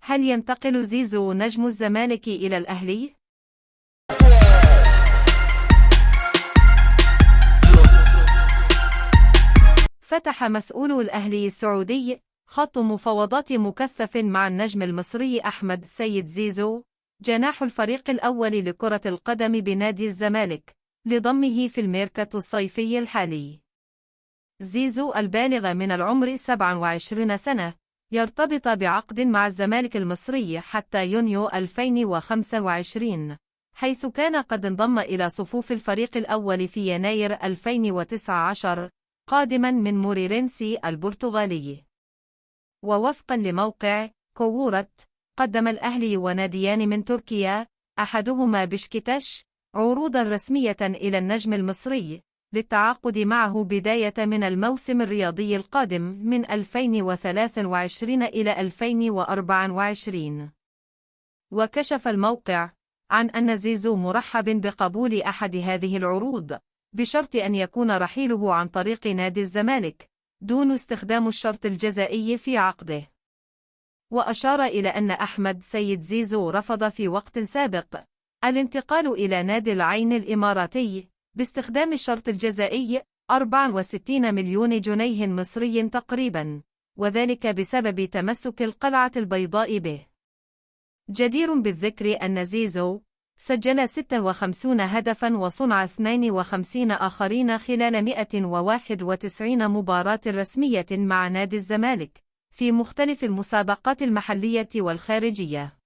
هل ينتقل زيزو نجم الزمالك إلى الأهلي؟ فتح مسؤول الأهلي السعودي خط مفاوضات مكثف مع النجم المصري أحمد سيد زيزو جناح الفريق الأول لكرة القدم بنادي الزمالك لضمه في الميركاتو الصيفي الحالي. زيزو البالغ من العمر 27 سنة يرتبط بعقد مع الزمالك المصري حتى يونيو 2025، حيث كان قد انضم إلى صفوف الفريق الأول في يناير 2019 قادما من موريرينسي البرتغالي. ووفقا لموقع كورة، قدم الأهلي وناديان من تركيا أحدهما بشكتاش عروضا رسمية إلى النجم المصري للتعاقد معه بداية من الموسم الرياضي القادم من 2023 إلى 2024. وكشف الموقع عن أن زيزو مرحب بقبول أحد هذه العروض بشرط أن يكون رحيله عن طريق نادي الزمالك دون استخدام الشرط الجزائي في عقده. وأشار إلى أن أحمد سيد زيزو رفض في وقت سابق الانتقال إلى نادي العين الإماراتي باستخدام الشرط الجزائي 64 مليون جنيه مصري تقريبا، وذلك بسبب تمسك القلعة البيضاء به. جدير بالذكر أن زيزو سجل 56 هدفا وصنع 52 آخرين خلال 191 مباراة رسمية مع نادي الزمالك في مختلف المسابقات المحلية والخارجية.